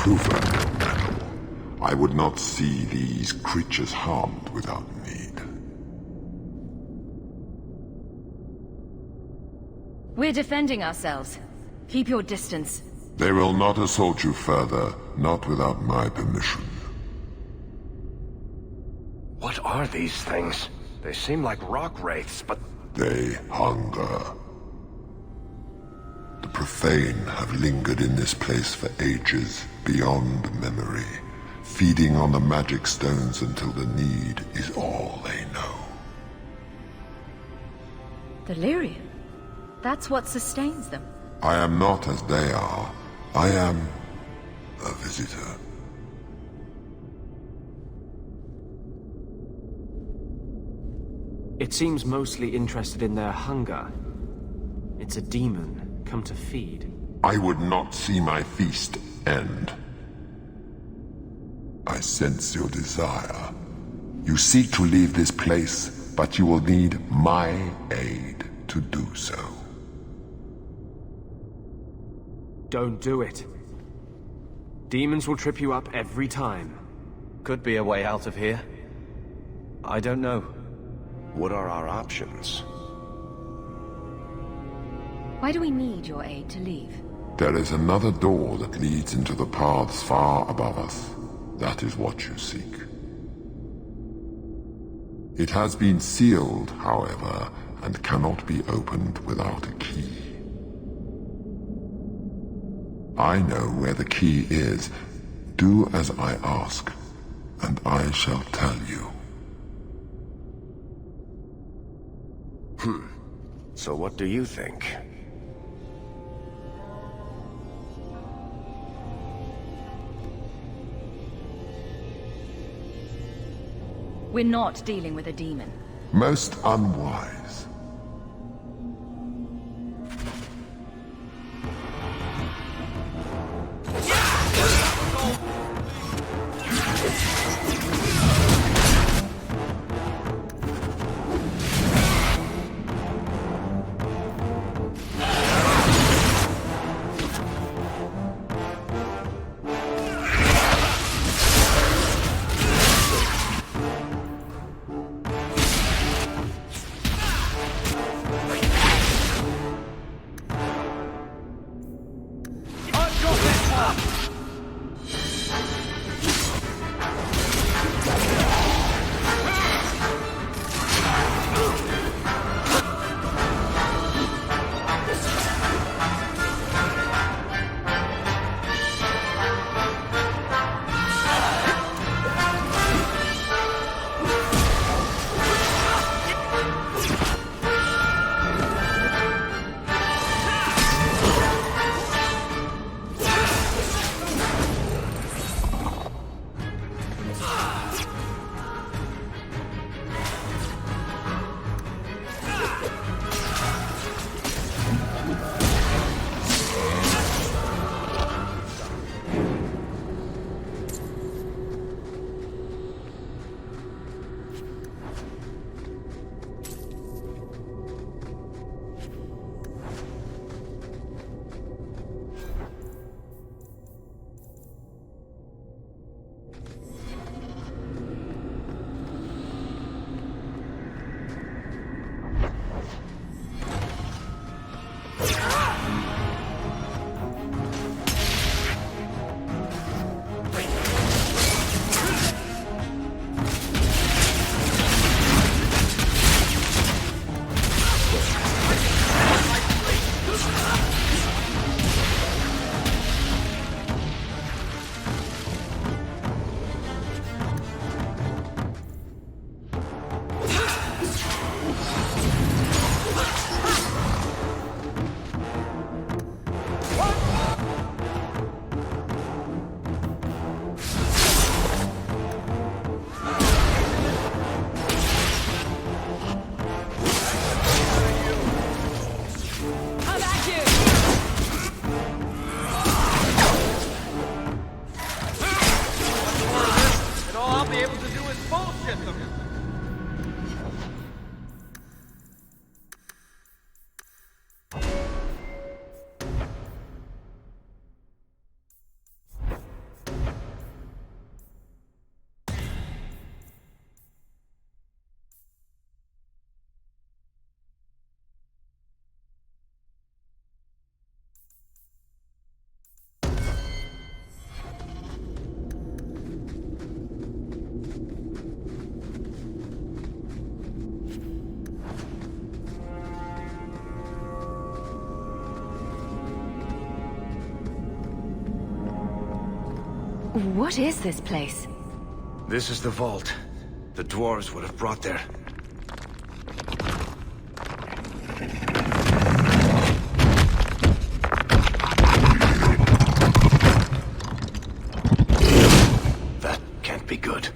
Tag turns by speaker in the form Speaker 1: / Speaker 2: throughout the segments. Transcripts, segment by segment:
Speaker 1: proven metal. I would not see these creatures harmed without need.
Speaker 2: We're defending ourselves. Keep your distance.
Speaker 1: They will not assault you further, not without my permission.
Speaker 3: What are these things? They seem like rock wraiths, but...
Speaker 1: They hunger. The profane have lingered in this place for ages, beyond memory, feeding on the magic stones until the need is all they know.
Speaker 2: Delirium? That's what sustains them.
Speaker 1: I am not as they are. I am a visitor.
Speaker 4: It seems mostly interested in their hunger. It's a demon, come to feed.
Speaker 1: I would not see my feast end. I sense your desire. You seek to leave this place, but you will need my aid to do so.
Speaker 4: Don't do it. Demons will trip you up every time.
Speaker 3: Could be a way out of here. I don't know.
Speaker 5: What are our options?
Speaker 2: Why do we need your aid to leave?
Speaker 1: There is another door that leads into the paths far above us. That is what you seek. It has been sealed, however, and cannot be opened without a key. I know where the key is. Do as I ask, and I shall tell you.
Speaker 5: So what do you think?
Speaker 2: We're not dealing with a demon.
Speaker 1: Most unwise.
Speaker 2: What is this place?
Speaker 3: This is the vault. The dwarves would have brought there. That can't be good.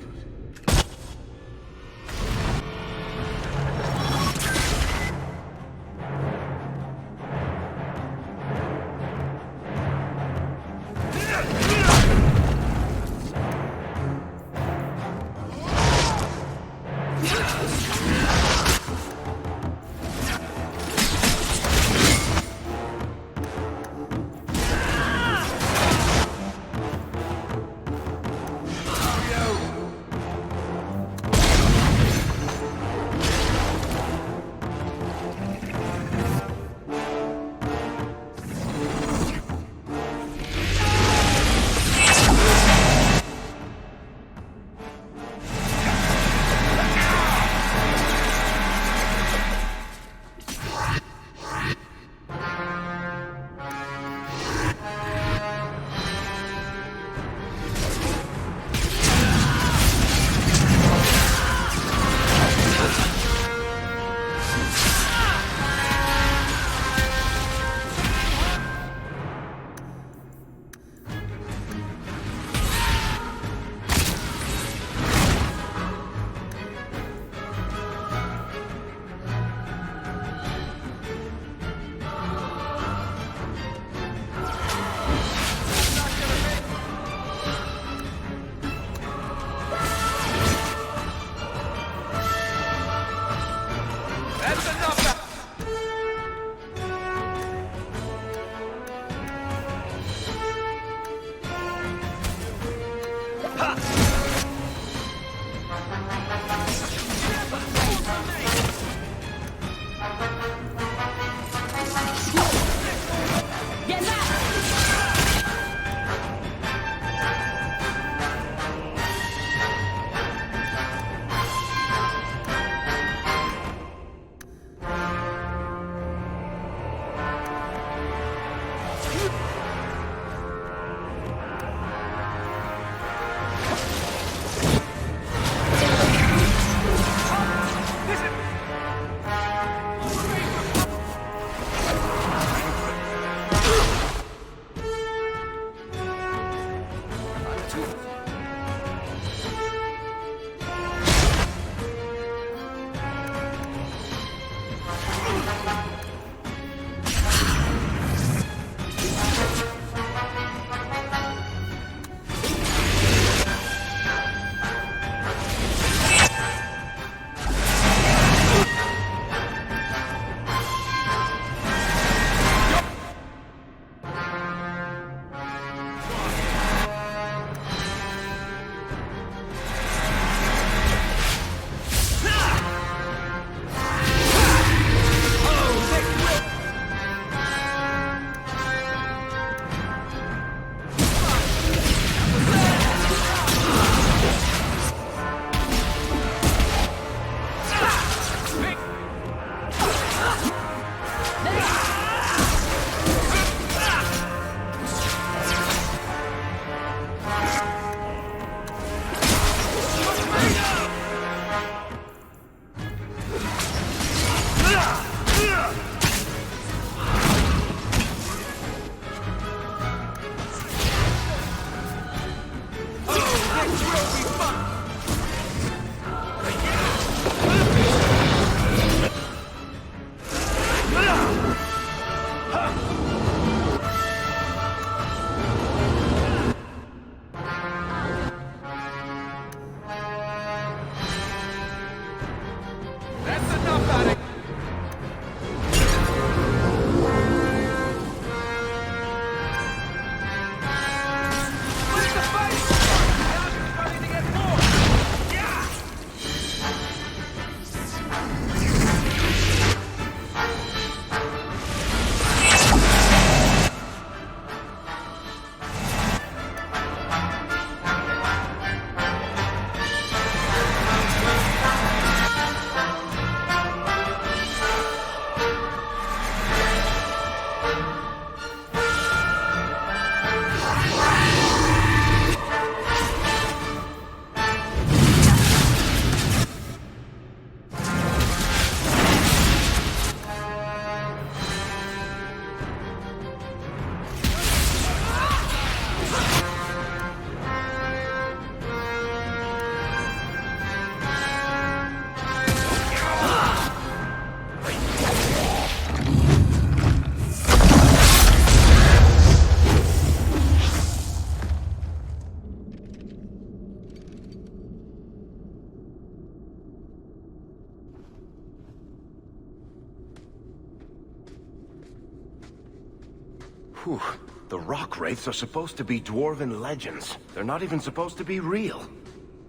Speaker 3: Whew. The rock wraiths are supposed to be dwarven legends. They're not even supposed to be real.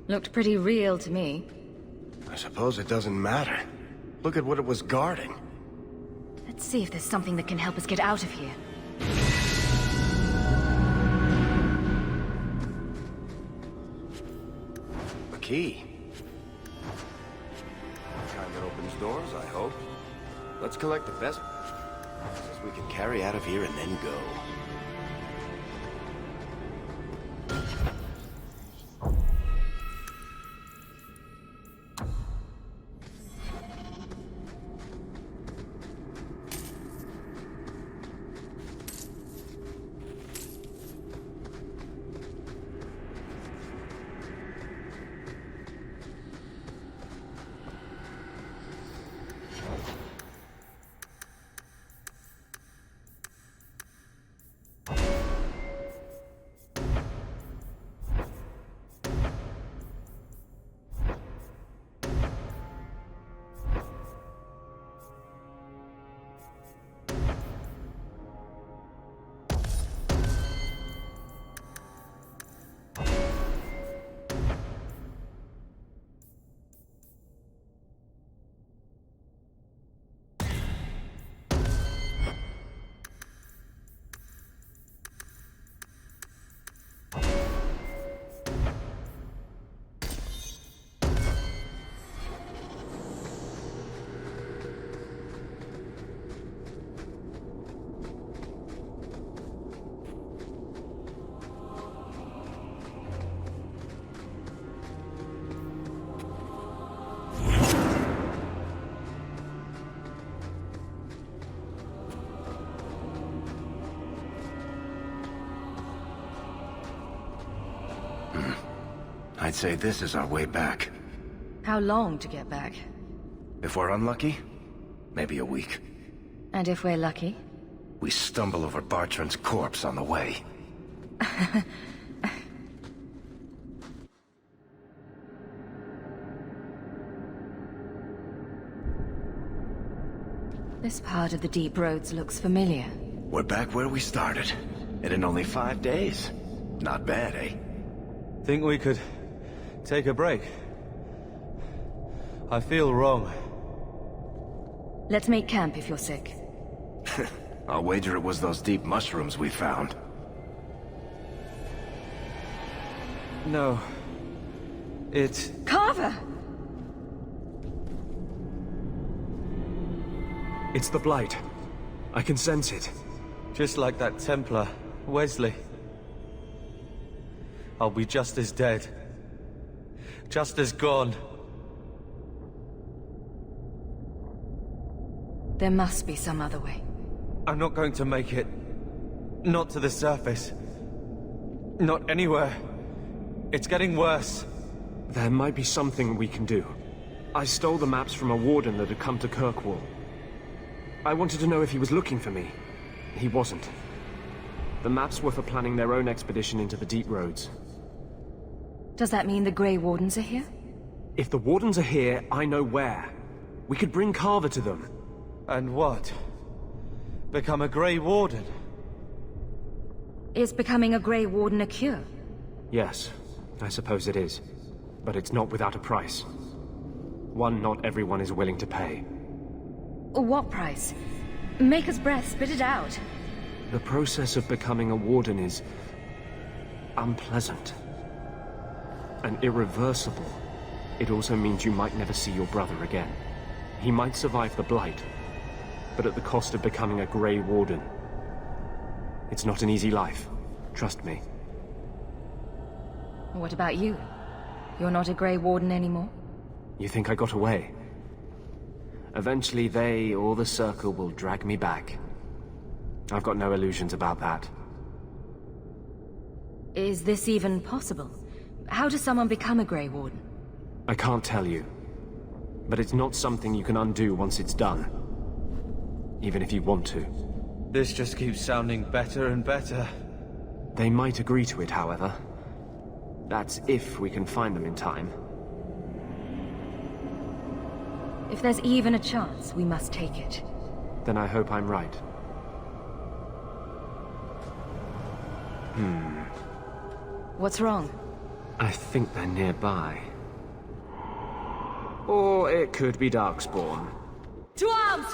Speaker 2: Looked pretty real to me.
Speaker 3: I suppose it doesn't matter. Look at what it was guarding.
Speaker 2: Let's see if there's something that can help us get out of here.
Speaker 3: A key. Kind that opens doors, I hope. Let's collect the best pieces we can carry out of here and then go. I'd say this is our way back.
Speaker 2: How long to get back?
Speaker 3: If we're unlucky, maybe a week.
Speaker 2: And if we're lucky?
Speaker 3: We stumble over Bartrand's corpse on the way.
Speaker 2: This part of the deep roads looks familiar.
Speaker 3: We're back where we started. And in only 5 days. Not bad, eh?
Speaker 6: Think we could take a break? I feel wrong.
Speaker 2: Let's make camp if you're sick.
Speaker 3: I'll wager it was those deep mushrooms we found.
Speaker 6: No. It's...
Speaker 2: Carver!
Speaker 4: It's the Blight. I can sense it.
Speaker 6: just like that Templar, Wesley. I'll be just as dead. Just as gone.
Speaker 2: There must be some other way.
Speaker 6: I'm not going to make it. Not to the surface. Not anywhere. It's getting worse.
Speaker 4: There might be something we can do. I stole the maps from a warden that had come to Kirkwall. I wanted to know if he was looking for me. He wasn't. The maps were for planning their own expedition into the deep roads.
Speaker 2: Does that mean the Grey Wardens are here?
Speaker 4: If the wardens are here, I know where. We could bring Carver to them.
Speaker 6: And what? Become a Grey Warden?
Speaker 2: Is becoming a Grey Warden a cure?
Speaker 4: Yes, I suppose it is. But it's not without a price. One not everyone is willing to pay.
Speaker 2: What price? Maker's breath, spit it out.
Speaker 4: The process of becoming a warden is... unpleasant. And irreversible. It also means you might never see your brother again. He might survive the Blight, but at the cost of becoming a Grey Warden. It's not an easy life. Trust me.
Speaker 2: What about you? You're not a Grey Warden anymore?
Speaker 4: You think I got away? Eventually they, or the Circle, will drag me back. I've got no illusions about that.
Speaker 2: Is this even possible? How does someone become a Grey Warden?
Speaker 4: I can't tell you. But it's not something you can undo once it's done. Even if you want to.
Speaker 6: This just keeps sounding better and better.
Speaker 4: They might agree to it, however. That's if we can find them in time.
Speaker 2: If there's even a chance, we must take it.
Speaker 4: Then I hope I'm right.
Speaker 2: What's wrong?
Speaker 4: I think they're nearby. Or it could be Darkspawn.
Speaker 2: To arms!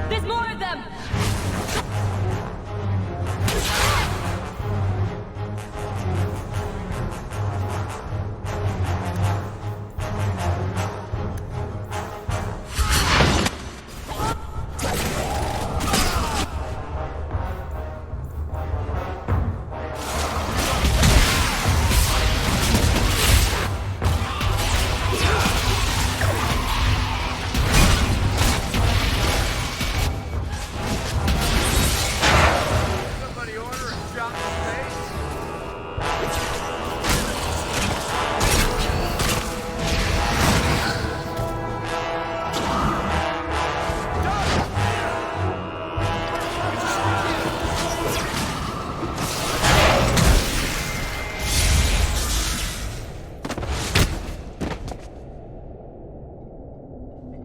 Speaker 2: There's more of them!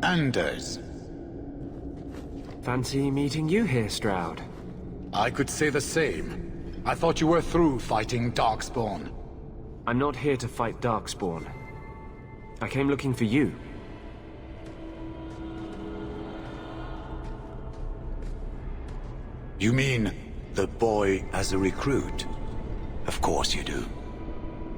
Speaker 7: Anders.
Speaker 4: Fancy meeting you here, Stroud.
Speaker 7: I could say the same. I thought you were through fighting Darkspawn.
Speaker 4: I'm not here to fight Darkspawn. I came looking for you.
Speaker 7: You mean the boy as a recruit? Of course you do.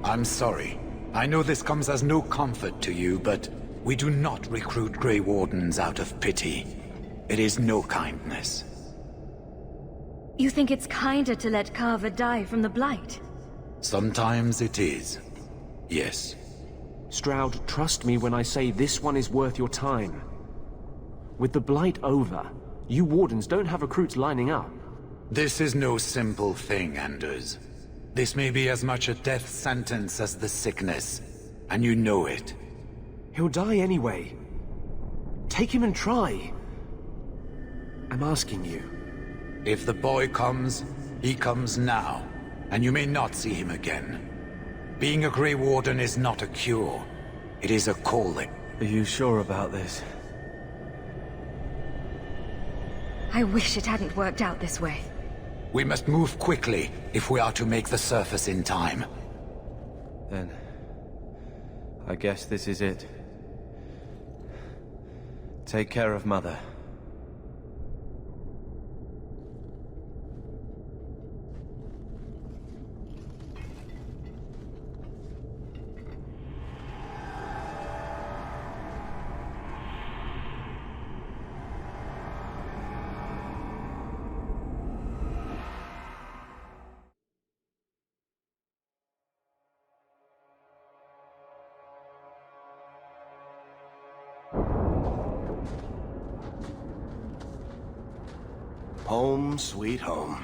Speaker 7: I'm sorry. I know this comes as no comfort to you, but we do not recruit Grey Wardens out of pity. It is no kindness.
Speaker 2: You think it's kinder to let Carver die from the Blight?
Speaker 7: Sometimes it is. Yes.
Speaker 4: Stroud, trust me when I say this one is worth your time. With the Blight over, you Wardens don't have recruits lining up.
Speaker 7: This is no simple thing, Anders. This may be as much a death sentence as the sickness, and you know it.
Speaker 4: He'll die anyway. Take him and try. I'm asking you.
Speaker 7: If the boy comes, he comes now, and you may not see him again. Being a Grey Warden is not a cure. It is a calling.
Speaker 6: Are you sure about this?
Speaker 2: I wish it hadn't worked out this way.
Speaker 7: We must move quickly if we are to make the surface in time.
Speaker 6: Then... I guess this is it. Take care of Mother.
Speaker 3: Home, sweet home.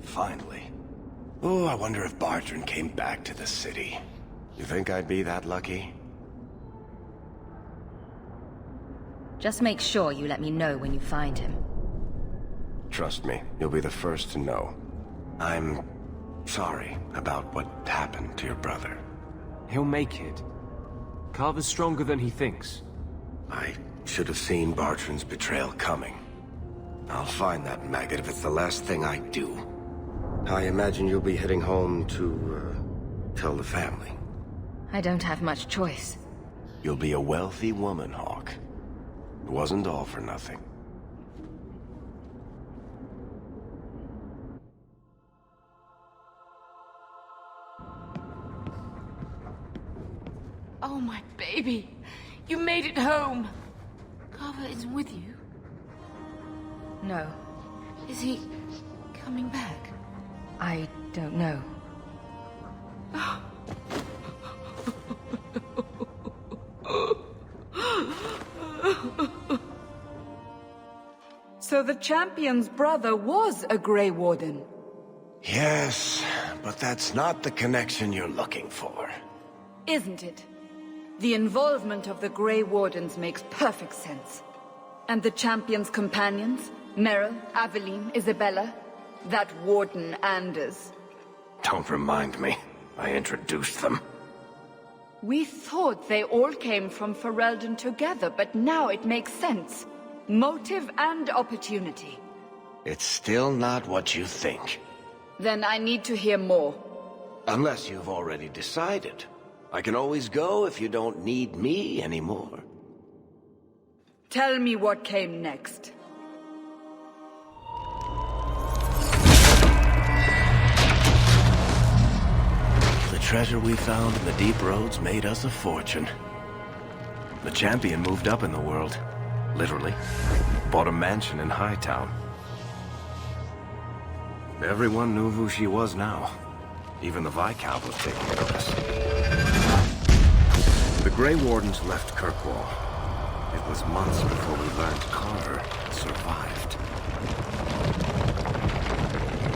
Speaker 3: Finally. Oh, I wonder if Bartrand came back to the city. You think I'd be that lucky?
Speaker 2: Just make sure you let me know when you find him.
Speaker 3: Trust me, you'll be the first to know. I'm sorry about what happened to your brother.
Speaker 4: He'll make it. Carver's stronger than he thinks.
Speaker 3: I should have seen Bartrand's betrayal coming. I'll find that maggot if it's the last thing I do. I imagine you'll be heading home to, tell the family.
Speaker 2: I don't have much choice.
Speaker 3: You'll be a wealthy woman, Hawk. It wasn't all for nothing.
Speaker 8: Oh, my baby. You made it home. Carver isn't with you.
Speaker 2: No,
Speaker 8: Is he coming back?
Speaker 2: I don't know.
Speaker 9: So the champion's brother was a Grey Warden.
Speaker 3: Yes, but that's not the connection you're looking for.
Speaker 9: Isn't it? The involvement of the Grey Wardens makes perfect sense. And the champion's companions? Meryl, Aveline, Isabella? that Warden Anders.
Speaker 3: Don't remind me. I introduced them.
Speaker 9: We thought they all came from Ferelden together, but now it makes sense. Motive and opportunity.
Speaker 3: It's still not what you think.
Speaker 9: Then I need to hear more.
Speaker 3: Unless you've already decided. I can always go if you don't need me anymore.
Speaker 9: Tell me what came next.
Speaker 3: The treasure we found in the deep roads made us a fortune. The champion moved up in the world. Literally. Bought a mansion in Hightown. Everyone knew who she was now. Even the Viscount was taking notice. The Grey Wardens left Kirkwall. It was months before we learned Carver survived.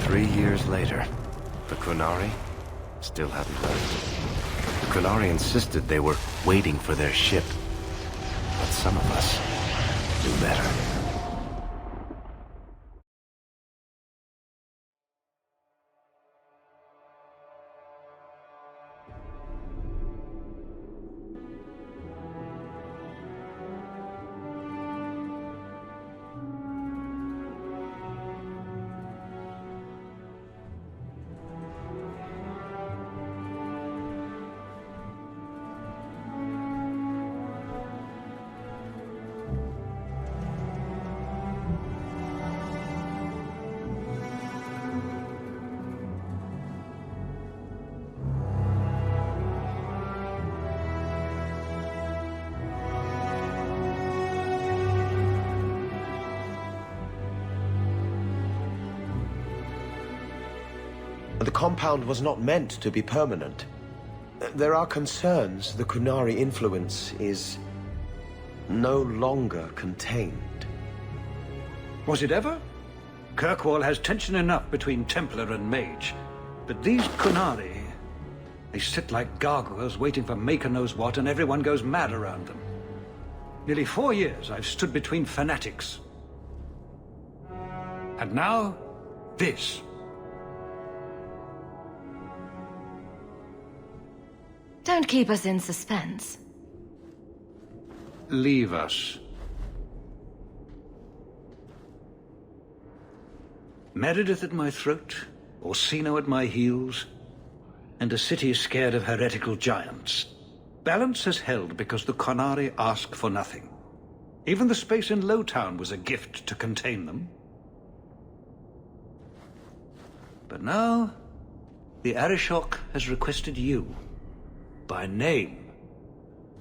Speaker 3: 3 years later, the Qunari still hadn't left. The Qunari insisted they were waiting for their ship. But some of us knew better.
Speaker 10: The compound was not meant to be permanent. There are concerns the Qunari influence is no longer contained.
Speaker 11: Was it ever? Kirkwall has tension enough between Templar and Mage. But these Qunari, they sit like gargoyles waiting for Maker knows what, and everyone goes mad around them. Nearly 4 years I've stood between fanatics. And now, this.
Speaker 2: Don't keep us in suspense.
Speaker 11: Leave us. Meredith at my throat, Orsino at my heels, and a city scared of heretical giants. Balance has held because the Qunari ask for nothing. Even the space in Lowtown was a gift to contain them. But now, the Arishok has requested you. By name.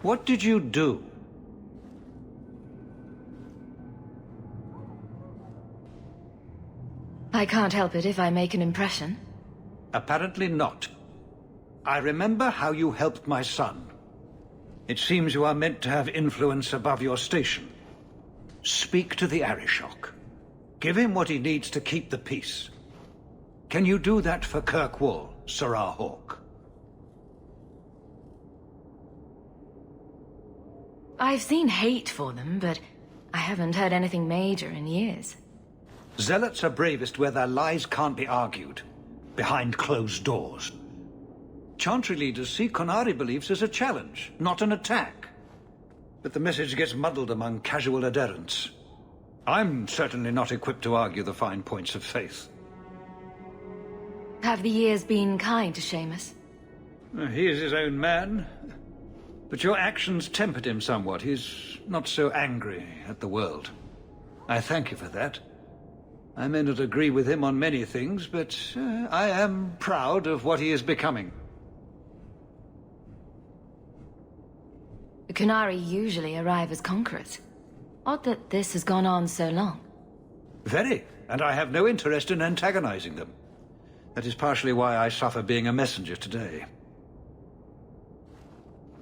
Speaker 11: What did you do?
Speaker 2: I can't help it if I make an impression.
Speaker 11: Apparently not. I remember how you helped my son. It seems you are meant to have influence above your station. Speak to the Arishok. Give him what he needs to keep the peace. Can you do that for Kirkwall, Sirrah Hawke?
Speaker 2: I've seen hate for them, but I haven't heard anything major in years.
Speaker 11: Zealots are bravest where their lies can't be argued, behind closed doors. Chantry leaders see Qunari beliefs as a challenge, not an attack. But the message gets muddled among casual adherents. I'm certainly not equipped to argue the fine points of faith.
Speaker 2: Have the years been kind to Seamus?
Speaker 11: He is his own man. But your actions tempered him somewhat. He's not so angry at the world. I thank you for that. I may not agree with him on many things, but I am proud of what he is becoming.
Speaker 2: The Qunari usually arrive as conquerors. Odd that this has gone on so long.
Speaker 11: Very, and I have no interest in antagonizing them. That is partially why I suffer being a messenger today.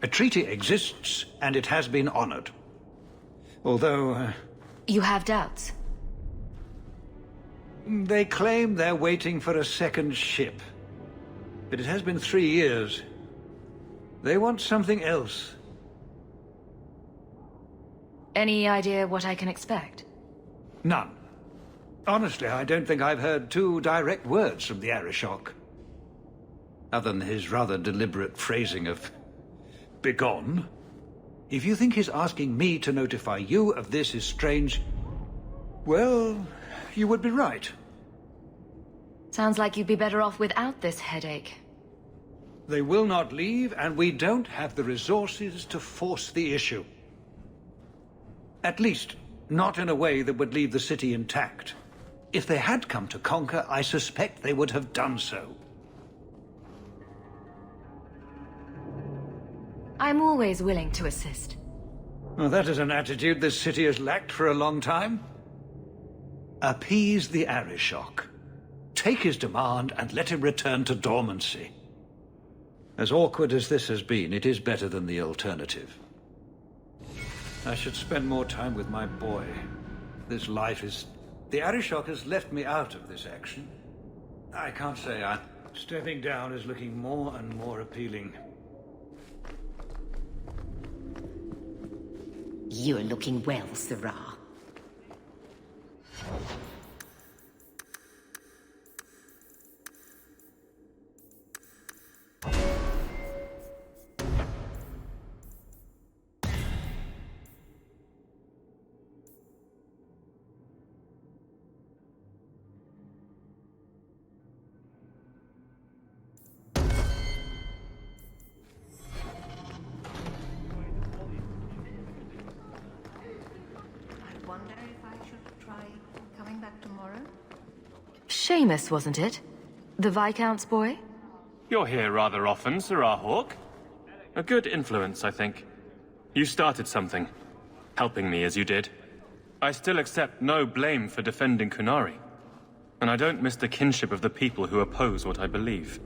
Speaker 11: A treaty exists, and it has been honored. Although...
Speaker 2: You have doubts?
Speaker 11: They claim they're waiting for a second ship. But it has been 3 years. They want something else.
Speaker 2: Any idea what I can expect?
Speaker 11: None. Honestly, I don't think I've heard two direct words from the Arishok. Other than his rather deliberate phrasing of begone. If you think his asking me to notify you of this is strange, well, you would be right.
Speaker 2: Sounds like you'd be better off without this headache.
Speaker 11: They will not leave, and we don't have the resources to force the issue. At least, not in a way that would leave the city intact. If they had come to conquer, I suspect they would have done so.
Speaker 2: I'm always willing to assist.
Speaker 11: Well, that is an attitude this city has lacked for a long time. Appease the Arishok. Take his demand and let him return to dormancy. As awkward as this has been, it is better than the alternative. I should spend more time with my boy. This life is... The Arishok has left me out of this action. I can't say I'm... Stepping down is looking more and more appealing.
Speaker 12: You're looking well, Sirrah.
Speaker 2: Seamus, wasn't it? The Viscount's boy?
Speaker 4: You're here rather often, Sirrah Hawk. A good influence, I think. You started something, helping me as you did. I still accept no blame for defending Kunari. And I don't miss the kinship of the people who oppose what I believe.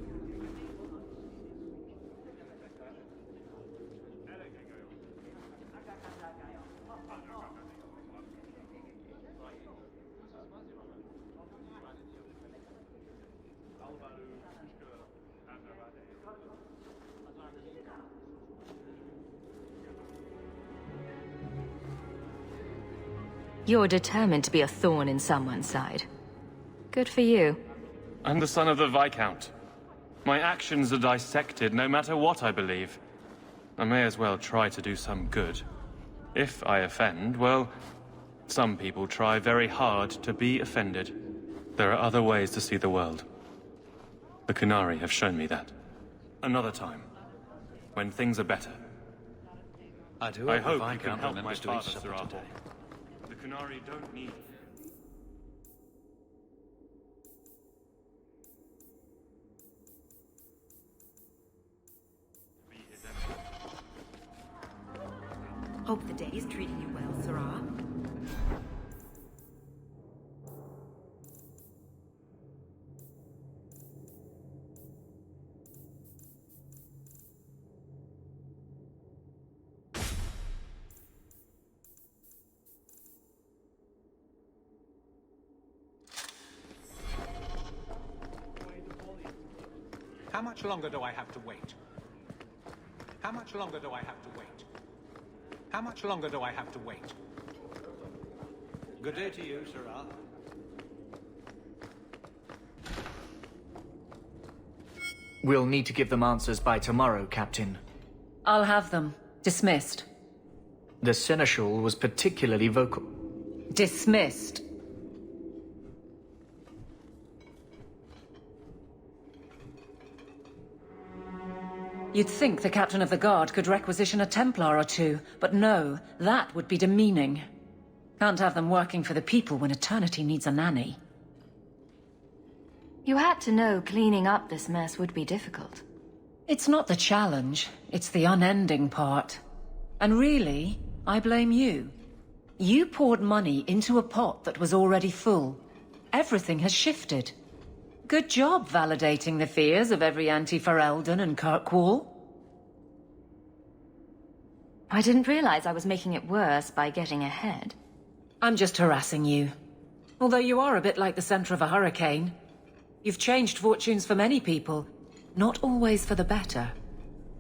Speaker 2: You're determined to be a thorn in someone's side. Good for you.
Speaker 4: I'm the son of the Viscount. My actions are dissected no matter what I believe. I may as well try to do some good. If I offend, well, some people try very hard to be offended. There are other ways to see the world. The Kunari have shown me that. Another time, when things are better.
Speaker 11: I
Speaker 4: hope you can help my father, Sirrah Hawk. The Kunari don't need...
Speaker 12: Hope the day is treating you well, Sirrah.
Speaker 11: How much longer do I have to wait? How much longer do I have to wait? How much longer do I have to wait? Good day to you, Sirrah.
Speaker 13: We'll need to give them answers by tomorrow, Captain.
Speaker 14: I'll have them. Dismissed.
Speaker 13: The Seneschal was particularly vocal.
Speaker 14: Dismissed. You'd think the Captain of the Guard could requisition a Templar or two, but no, that would be demeaning. Can't have them working for the people when eternity needs a nanny.
Speaker 2: You had to know cleaning up this mess would be difficult.
Speaker 14: It's not the challenge, it's the unending part. And really, I blame you. You poured money into a pot that was already full. Everything has shifted. Good job validating the fears of every anti-Ferelden and Kirkwall.
Speaker 2: I didn't realize I was making it worse by getting ahead.
Speaker 14: I'm just harassing you. Although you are a bit like the center of a hurricane. You've changed fortunes for many people, not always for the better.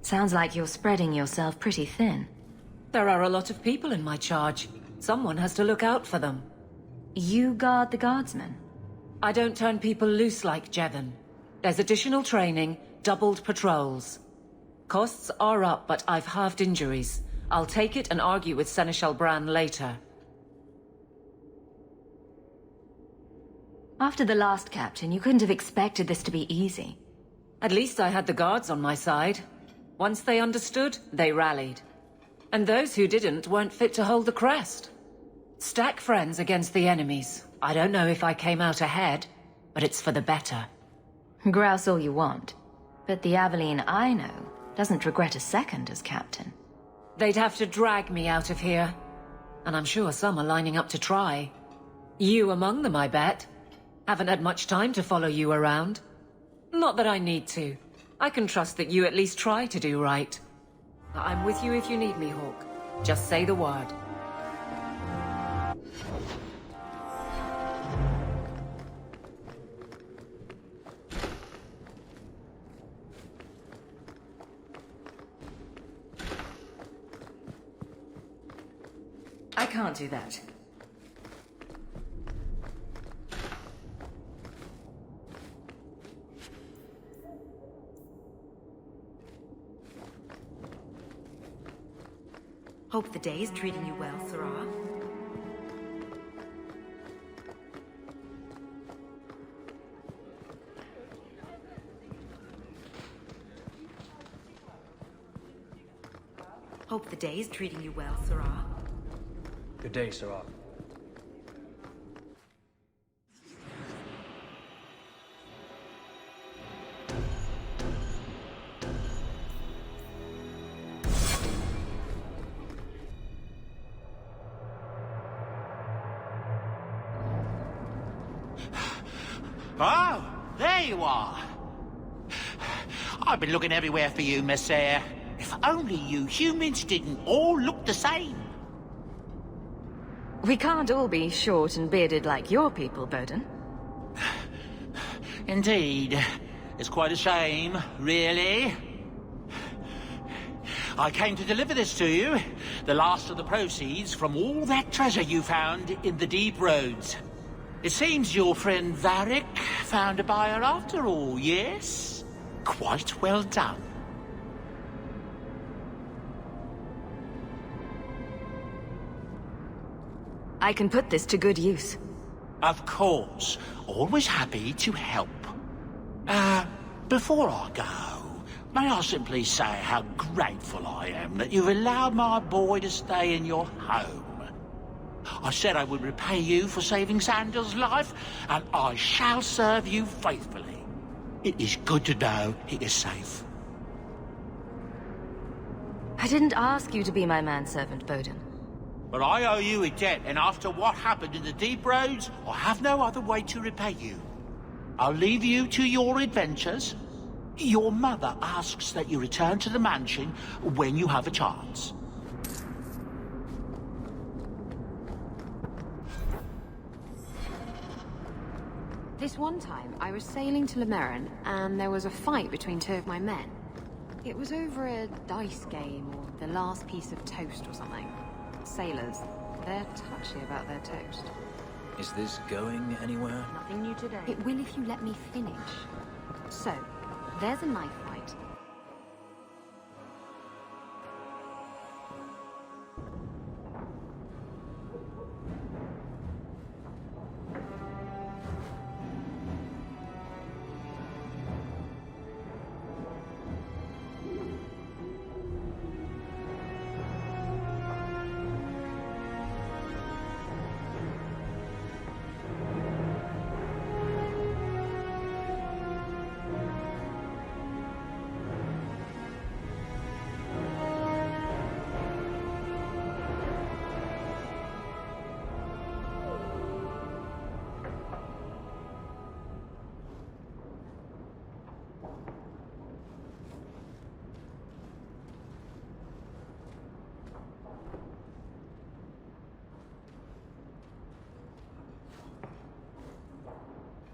Speaker 2: Sounds like you're spreading yourself pretty thin.
Speaker 14: There are a lot of people in my charge. Someone has to look out for them.
Speaker 2: You guard the guardsmen?
Speaker 14: I don't turn people loose like Jevon. There's additional training, doubled patrols. Costs are up, but I've halved injuries. I'll take it and argue with Seneschal Bran later.
Speaker 2: After the last captain, you couldn't have expected this to be easy.
Speaker 14: At least I had the guards on my side. Once they understood, they rallied. And those who didn't weren't fit to hold the crest. Stack friends against the enemies. I don't know if I came out ahead, but it's for the better.
Speaker 2: Grouse all you want. But the Aveline I know doesn't regret a second as captain.
Speaker 14: They'd have to drag me out of here. And I'm sure some are lining up to try. You among them, I bet. Haven't had much time to follow you around. Not that I need to. I can trust that you at least try to do right. I'm with you if you need me, Hawk. Just say the word.
Speaker 2: I can't do that.
Speaker 12: Hope the day is treating you well, Sarah. Hope the day is treating you well, Sarah.
Speaker 15: Good day, Sarah.
Speaker 16: Oh, there you are. I've been looking everywhere for you, Messiah. If only you humans didn't all look the same.
Speaker 2: We can't all be short and bearded like your people, Bowden.
Speaker 16: Indeed. It's quite a shame, really. I came to deliver this to you. The last of the proceeds from all that treasure you found in the deep roads. It seems your friend Varric found a buyer after all, yes? Quite well done.
Speaker 2: I can put this to good use.
Speaker 16: Of course. Always happy to help. Before I go, may I simply say how grateful I am that you've allowed my boy to stay in your home. I said I would repay you for saving Sandal's life, and I shall serve you faithfully. It is good to know he is safe.
Speaker 2: I didn't ask you to be my manservant, Bowden.
Speaker 16: But I owe you a debt, and after what happened in the deep roads, I have no other way to repay you. I'll leave you to your adventures. Your mother asks that you return to the mansion when you have a chance.
Speaker 17: This one time, I was sailing to Lemerin, and there was a fight between two of my men. It was over a dice game, or the last piece of toast or something. Sailors, they're touchy about their toast.
Speaker 15: Is this going anywhere?
Speaker 17: Nothing new today. It will if you let me finish. So, there's a knife fight.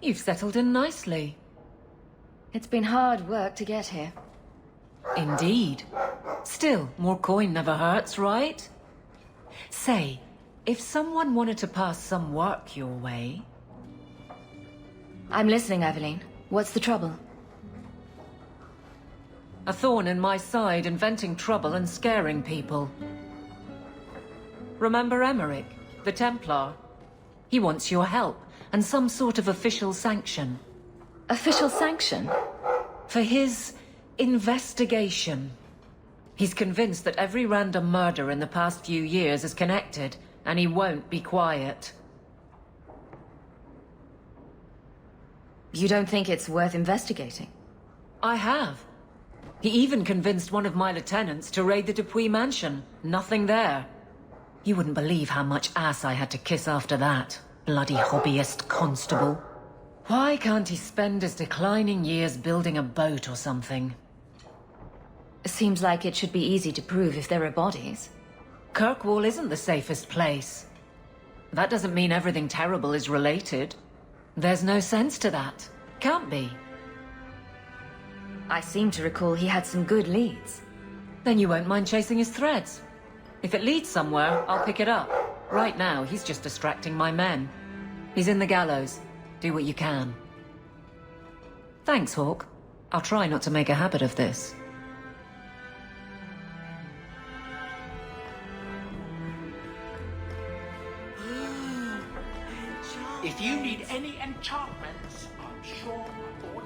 Speaker 14: You've settled in nicely.
Speaker 2: It's been hard work to get here.
Speaker 14: Indeed. Still, more coin never hurts, right? Say, If someone wanted to pass some work your way...
Speaker 2: I'm listening, Aveline. What's the trouble?
Speaker 14: A thorn in my side, inventing trouble and scaring people. Remember Emmerich, the Templar? He wants your help, and some sort of official sanction.
Speaker 2: Official sanction?
Speaker 14: For his investigation. He's convinced that every random murder in the past few years is connected, and he won't be quiet.
Speaker 2: You don't think it's worth investigating?
Speaker 14: I have. He even convinced one of my lieutenants to raid the Dupuis mansion. Nothing there. You wouldn't believe how much ass I had to kiss after that. Bloody hobbyist constable. Why can't he spend his declining years building a boat or something?
Speaker 2: Seems like it should be easy to prove if there are bodies.
Speaker 14: Kirkwall isn't the safest place. That doesn't mean everything terrible is related. There's no sense to that. Can't be.
Speaker 2: I seem to recall he had some good leads.
Speaker 14: Then you won't mind chasing his threads. If it leads somewhere, I'll pick it up. Right now, he's just distracting my men. He's in the gallows. Do what you can. Thanks, Hawk. I'll try not to make a habit of this.
Speaker 16: If you need any enchantments, I'm sure my boy...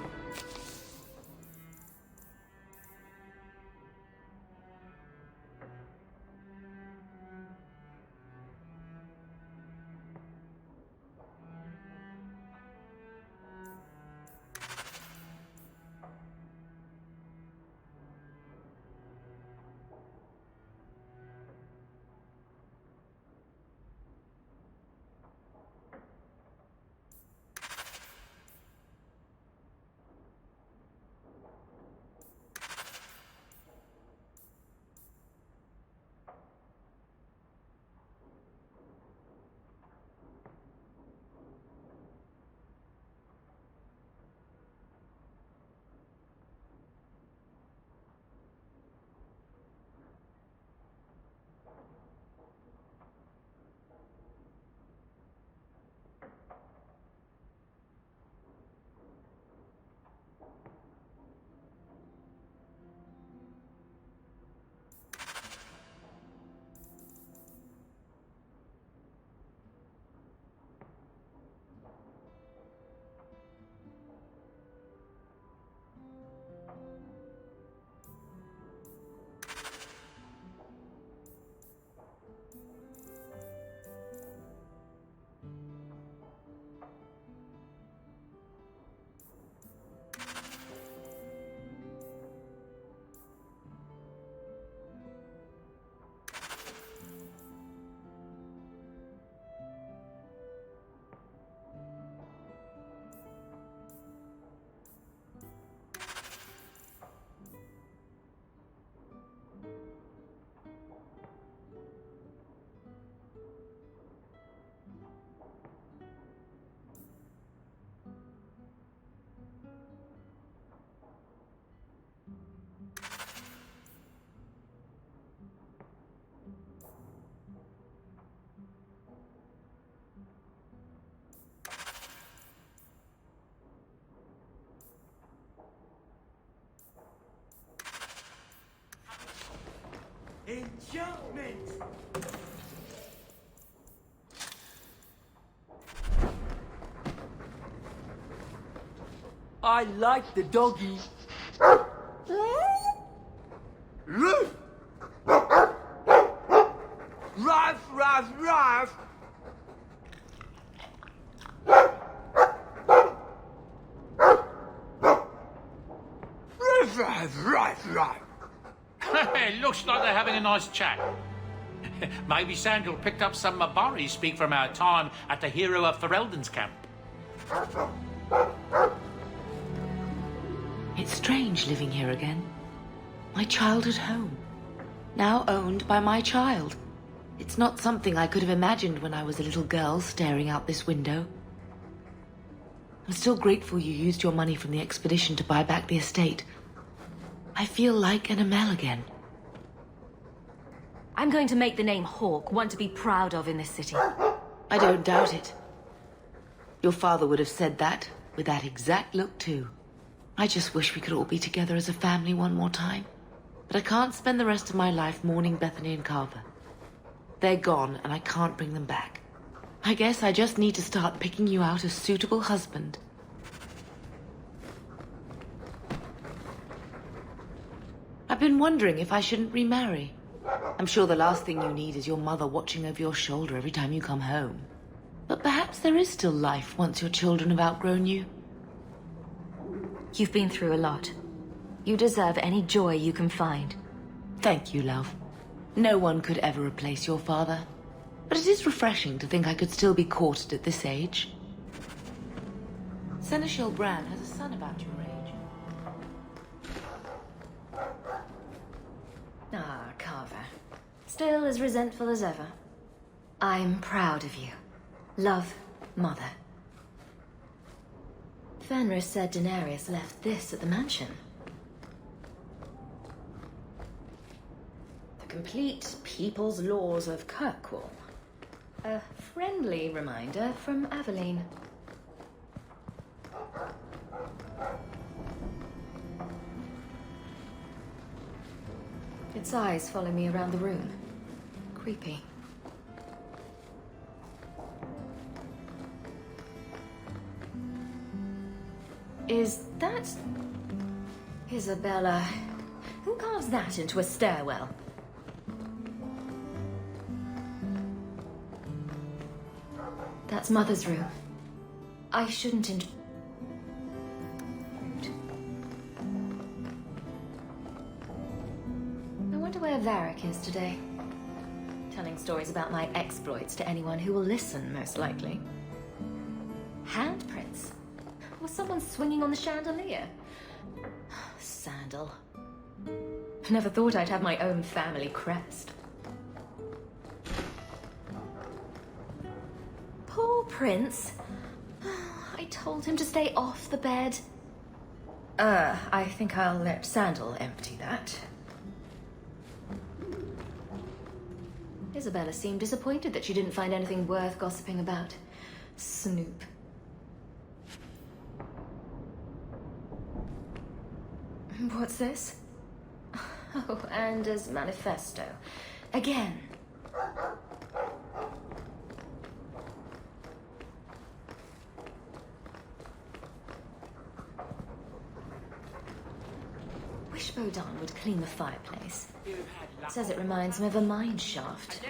Speaker 18: Enchantment! I like the doggy. Ruff! Ruff, ruff, ruff! Ruff, ruff, ruff, ruff!
Speaker 16: It looks like they're having a nice chat. Maybe Sandal picked up some Mabari speak from our time at the hero of Ferelden's camp.
Speaker 8: It's strange living here again. My childhood home. Now owned by my child. It's not something I could have imagined when I was a little girl staring out this window. I'm still grateful you used your money from the expedition to buy back the estate. I feel like an Amel again.
Speaker 2: I'm going to make the name Hawke one to be proud of in this city.
Speaker 8: I don't doubt it. Your father would have said that, with that exact look too. I just wish we could all be together as a family one more time. But I can't spend the rest of my life mourning Bethany and Carver. They're gone, and I can't bring them back. I guess I just need to start picking you out a suitable husband. I've been wondering if I shouldn't remarry. I'm sure the last thing you need is your mother watching over your shoulder every time you come home. But perhaps there is still life once your children have outgrown you.
Speaker 2: You've been through a lot. You deserve any joy you can find.
Speaker 8: Thank you, love. No one could ever replace your father. But it is refreshing to think I could still be courted at this age. Seneschal Bran has a son about your age.
Speaker 2: Ah, Carver. Still as resentful as ever. I'm proud of you. Love, Mother. Fenris said Daenerys left this at the mansion. The complete People's Laws of Kirkwall. A friendly reminder from Aveline. Its eyes follow me around the room. Creepy. Is that... Isabella? Who carves that into a stairwell? That's Mother's room. I shouldn't I wonder where Varric is today. Telling stories about my exploits to anyone who will listen, most likely. Handprints? Was someone swinging on the chandelier? Sandal. Never thought I'd have my own family crest. Poor Prince. I told him to stay off the bed. I think I'll let Sandal empty that. Isabella seemed disappointed that she didn't find anything worth gossiping about. Snoop. What's this? Oh, Anders' manifesto. Again. Wish Bodon would clean the fireplace. Says it reminds him of a mine shaft.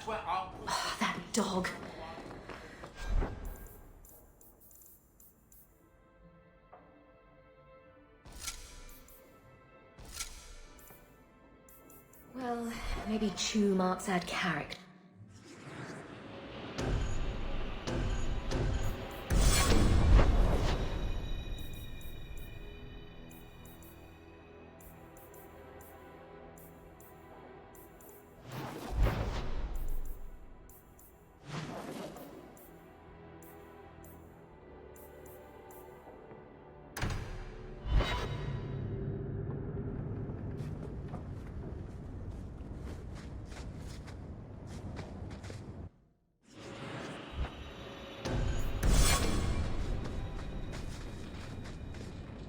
Speaker 2: Oh, that dog. Well, maybe chew marks add character.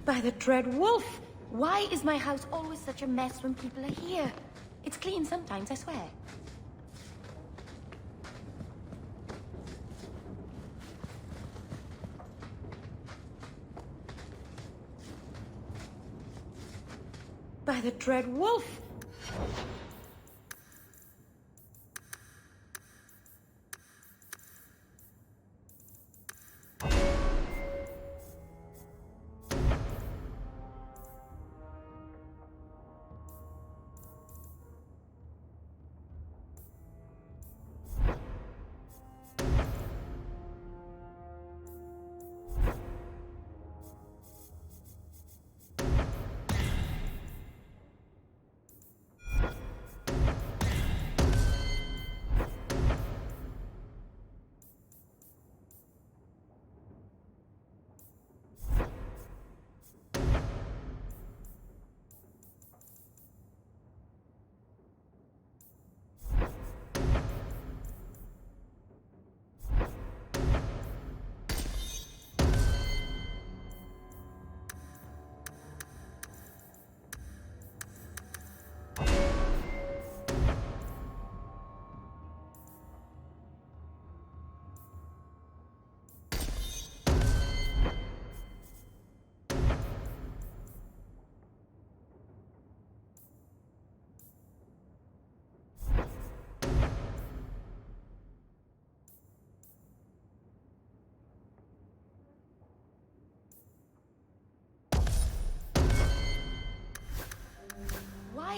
Speaker 19: By the dread wolf! Why is my house always such a mess when people are here? It's clean sometimes, I swear. By the dread wolf!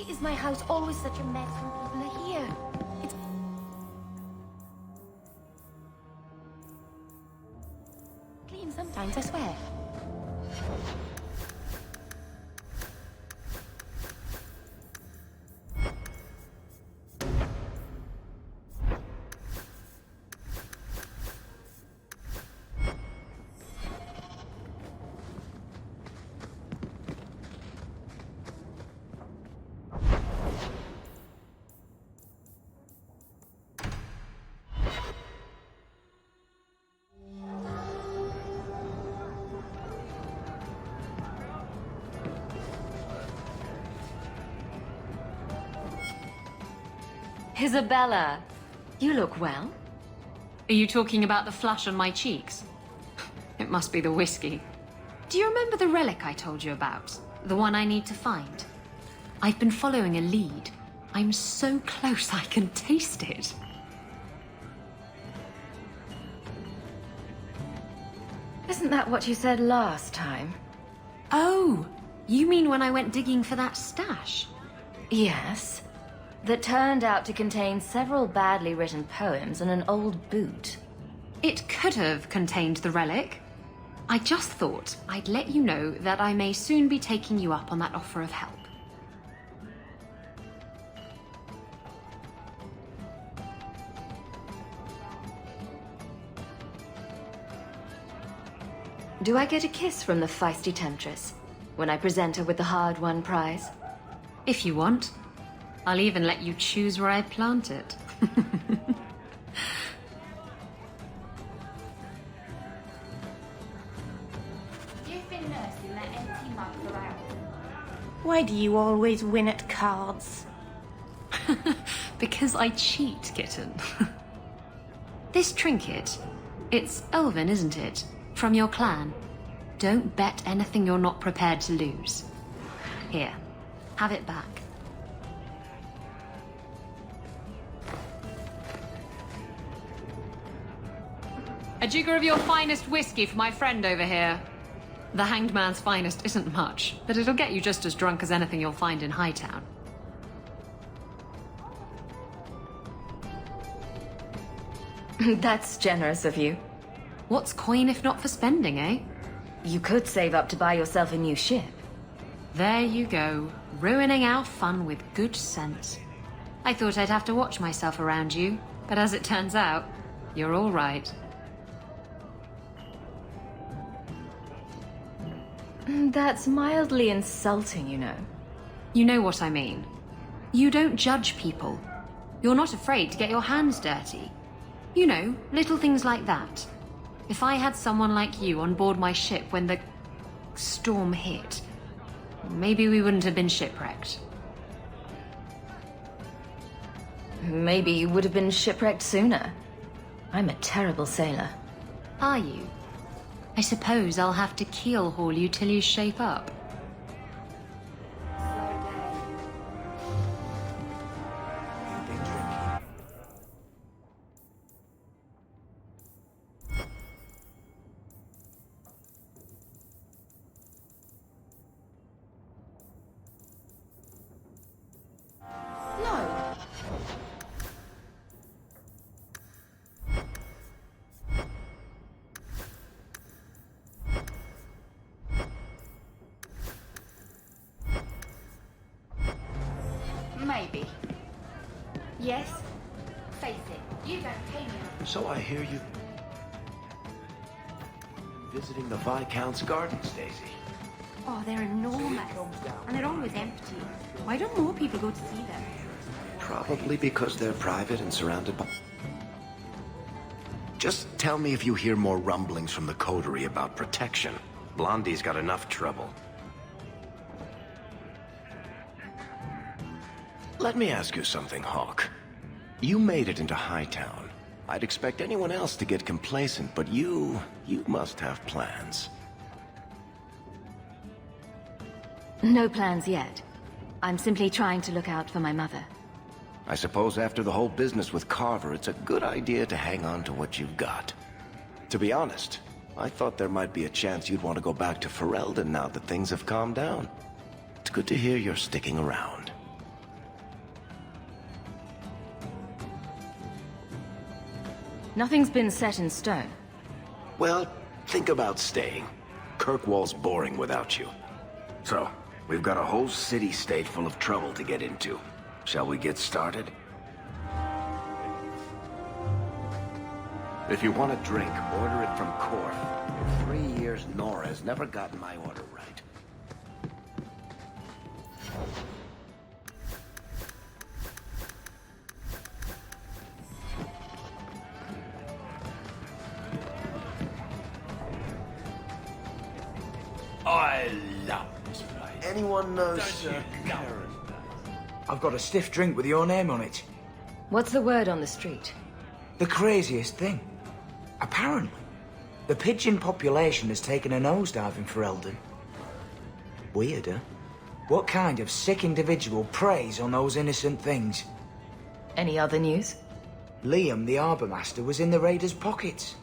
Speaker 19: Why is my house always such a mess when people are here? It's... clean sometimes, I swear.
Speaker 2: Isabella, you look well.
Speaker 20: Are you talking about the flush on my cheeks? It must be the whiskey. Do you remember the relic I told you about? The one I need to find? I've been following a lead. I'm so close I can taste it.
Speaker 2: Isn't that what you said last time?
Speaker 20: Oh, you mean when I went digging for that stash?
Speaker 2: Yes. That turned out to contain several badly written poems and an old boot.
Speaker 20: It could have contained the relic. I just thought I'd let you know that I may soon be taking you up on that offer of help.
Speaker 2: Do I get a kiss from the feisty temptress when I present her with the hard-won prize?
Speaker 20: If you want. I'll even let you choose where I plant it.
Speaker 19: You've been nursing that empty mug for hours. Why do you always win at cards?
Speaker 20: Because I cheat, kitten. This trinket, it's elven, isn't it? From your clan. Don't bet anything you're not prepared to lose. Here, have it back. A jigger of your finest whiskey for my friend over here. The Hanged Man's finest isn't much, but it'll get you just as drunk as anything you'll find in Hightown.
Speaker 2: That's generous of you.
Speaker 20: What's coin if not for spending, eh?
Speaker 2: You could save up to buy yourself a new ship.
Speaker 20: There you go, ruining our fun with good sense. I thought I'd have to watch myself around you, but as it turns out, you're all right.
Speaker 2: That's mildly insulting, you know.
Speaker 20: You know what I mean. You don't judge people. You're not afraid to get your hands dirty. You know, little things like that. If I had someone like you on board my ship when the storm hit, maybe we wouldn't have been shipwrecked.
Speaker 2: Maybe you would have been shipwrecked sooner. I'm a terrible sailor.
Speaker 20: Are you? I suppose I'll have to keel haul you till you shape up.
Speaker 19: Maybe. Yes? Face it, you don't pay me.
Speaker 3: So I hear you visiting the Viscount's gardens, Daisy.
Speaker 19: Oh, they're enormous. And they're always empty. Why don't more people go to see them?
Speaker 3: Probably because they're private and surrounded by... Just tell me if you hear more rumblings from the coterie about protection. Blondie's got enough trouble. Let me ask you something, Hawk. You made it into Hightown. I'd expect anyone else to get complacent, but you must have plans.
Speaker 2: No plans yet. I'm simply trying to look out for my mother.
Speaker 3: I suppose after the whole business with Carver, it's a good idea to hang on to what you've got. To be honest, I thought there might be a chance you'd want to go back to Ferelden now that things have calmed down. It's good to hear you're sticking around.
Speaker 2: Nothing's been set in stone.
Speaker 3: Well, think about staying. Kirkwall's boring without you. So, we've got a whole city-state full of trouble to get into. Shall we get started? If you want a drink, order it from Corf. In 3 years, Nora has never gotten my order right.
Speaker 18: I love this place.
Speaker 10: Anyone knows Karen? I've got a stiff drink with your name on it.
Speaker 2: What's the word on the street?
Speaker 19: The craziest thing. Apparently, the pigeon population has taken a nosedive in Ferelden. Weird, huh? What kind of sick individual preys on those innocent things?
Speaker 2: Any other news?
Speaker 19: Liam, the Harbour Master, was in the raiders' pockets.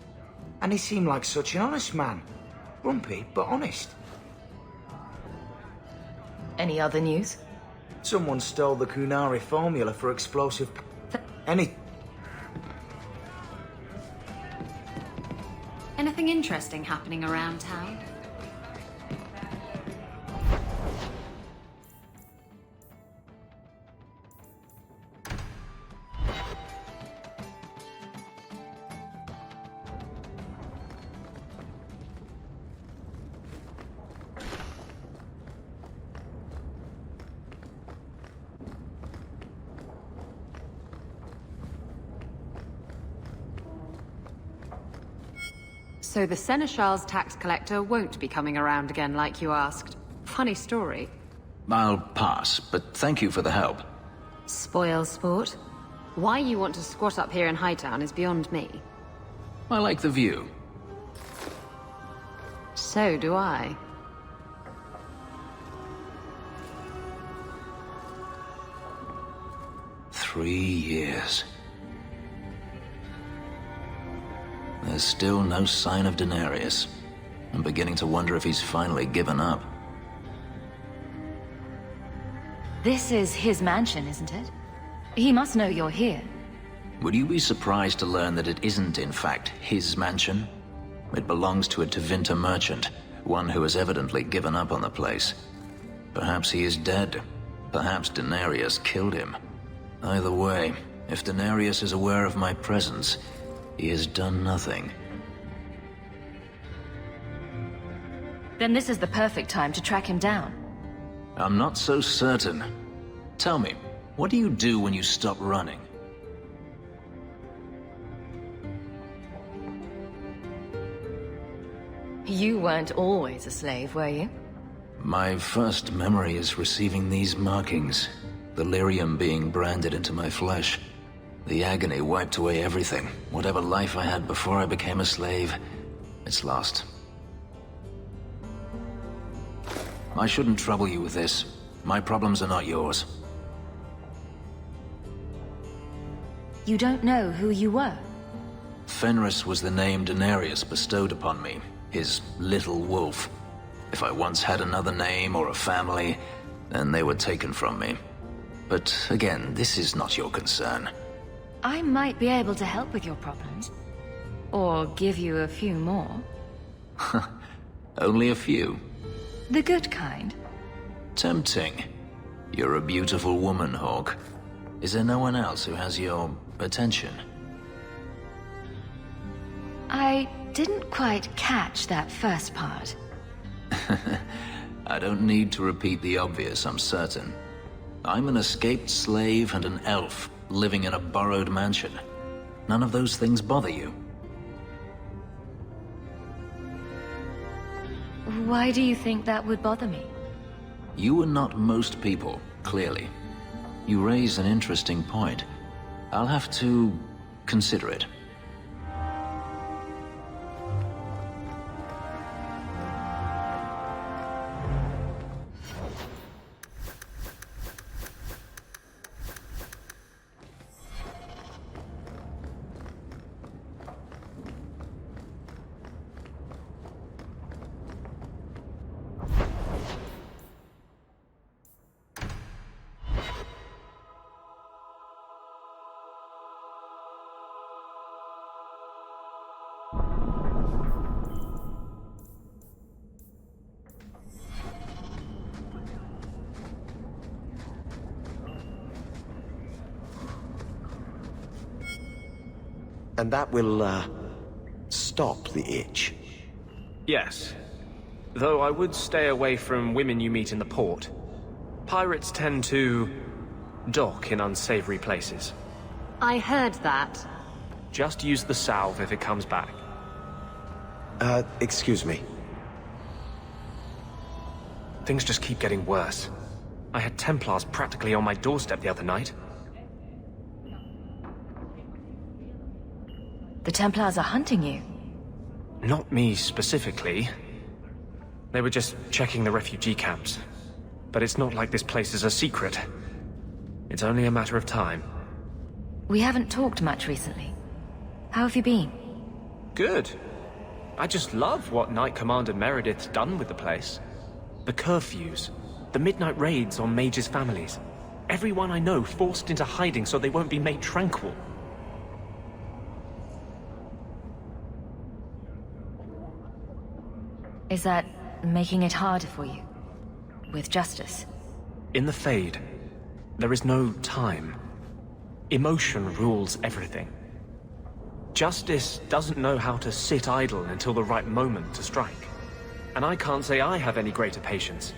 Speaker 19: And he seemed like such an honest man. Grumpy, but honest.
Speaker 2: Any other news?
Speaker 19: Someone stole the Kunari formula for explosive...
Speaker 20: Anything interesting happening around town? So the Seneschal's tax collector won't be coming around again like you asked. Funny story.
Speaker 15: I'll pass, but thank you for the help.
Speaker 20: Spoil sport. Why you want to squat up here in Hightown is beyond me.
Speaker 15: I like the view.
Speaker 20: So do I.
Speaker 15: Three years. There's still no sign of Denarius. I'm beginning to wonder if he's finally given up.
Speaker 2: This is his mansion, isn't it? He must know you're here.
Speaker 15: Would you be surprised to learn that it isn't, in fact, his mansion? It belongs to a Tevinter merchant, one who has evidently given up on the place. Perhaps he is dead. Perhaps Denarius killed him. Either way, if Denarius is aware of my presence, he has done nothing.
Speaker 2: Then this is the perfect time to track him down.
Speaker 15: I'm not so certain. Tell me, what do you do when you stop running?
Speaker 2: You weren't always a slave, were you?
Speaker 15: My first memory is receiving these markings. The lyrium being branded into my flesh. The agony wiped away everything. Whatever life I had before I became a slave, it's lost. I shouldn't trouble you with this. My problems are not yours.
Speaker 2: You don't know who you were?
Speaker 15: Fenris was the name Denarius bestowed upon me, his little wolf. If I once had another name or a family, then they were taken from me. But again, this is not your concern.
Speaker 2: I might be able to help with your problems. Or give you a few more.
Speaker 15: Only a few.
Speaker 2: The good kind.
Speaker 15: Tempting. You're a beautiful woman, Hawk. Is there no one else who has your attention?
Speaker 2: I didn't quite catch that first part.
Speaker 15: I don't need to repeat the obvious, I'm certain. I'm an escaped slave and an elf, living in a borrowed mansion. None of those things bother you.
Speaker 2: Why do you think that would bother me?
Speaker 15: You are not most people, clearly. You raise an interesting point. I'll have to consider it.
Speaker 10: And that will, stop the itch.
Speaker 4: Yes. Though I would stay away from women you meet in the port. Pirates tend to dock in unsavory places.
Speaker 20: I heard that.
Speaker 4: Just use the salve if it comes back.
Speaker 10: Excuse me.
Speaker 4: Things just keep getting worse. I had Templars practically on my doorstep the other night.
Speaker 2: The Templars are hunting you.
Speaker 4: Not me specifically. They were just checking the refugee camps. But it's not like this place is a secret. It's only a matter of time.
Speaker 2: We haven't talked much recently. How have you been?
Speaker 4: Good. I just love what Knight Commander Meredith's done with the place. The curfews, the midnight raids on mages' families. Everyone I know forced into hiding so they won't be made tranquil.
Speaker 2: Is that making it harder for you? With justice?
Speaker 4: In the Fade, there is no time. Emotion rules everything. Justice doesn't know how to sit idle until the right moment to strike. And I can't say I have any greater patience.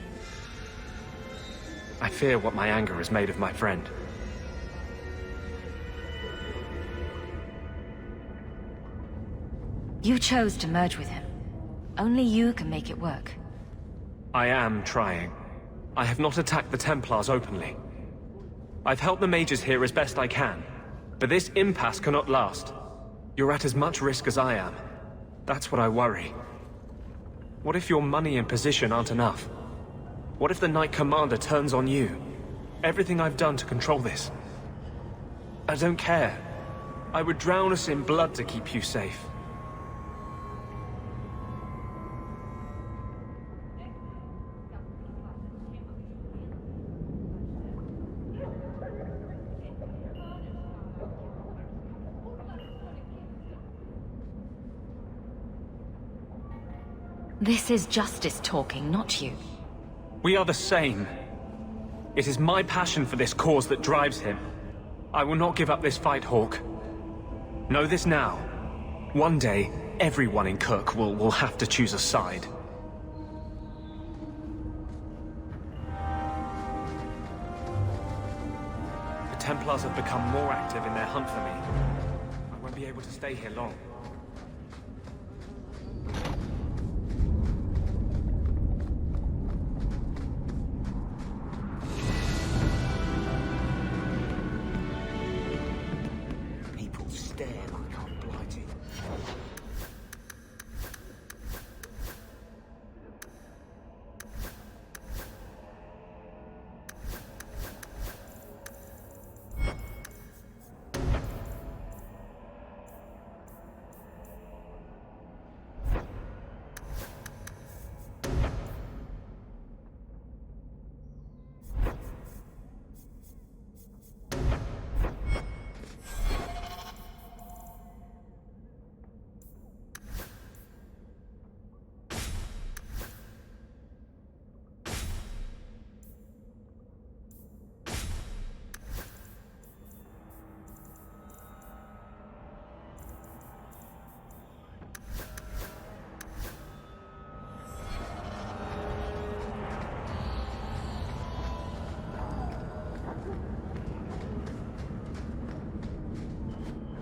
Speaker 4: I fear what my anger has made of my friend.
Speaker 2: You chose to merge with him. Only you can make it work.
Speaker 4: I am trying. I have not attacked the Templars openly. I've helped the mages here as best I can, but this impasse cannot last. You're at as much risk as I am. That's what I worry. What if your money and position aren't enough? What if the Knight Commander turns on you? Everything I've done to control this. I don't care. I would drown us in blood to keep you safe.
Speaker 2: This is justice talking, not you.
Speaker 4: We are the same. It is my passion for this cause that drives him. I will not give up this fight, Hawk. Know this now. One day, everyone in Kirk will have to choose a side. The Templars have become more active in their hunt for me. I won't be able to stay here long.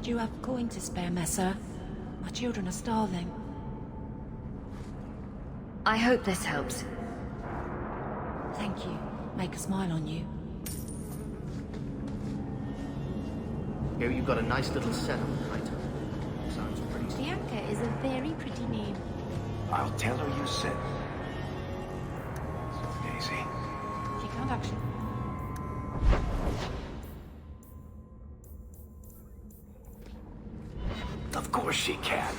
Speaker 14: Do you have coin to spare, Messer? My children are starving.
Speaker 2: I hope this helps.
Speaker 14: Thank you. Make a smile on you.
Speaker 13: Here you've got a nice little setup, right? Sounds pretty...
Speaker 20: Bianca is a very pretty name.
Speaker 5: I'll tell her you said. Daisy.
Speaker 14: She can't actually...
Speaker 5: Of course she can.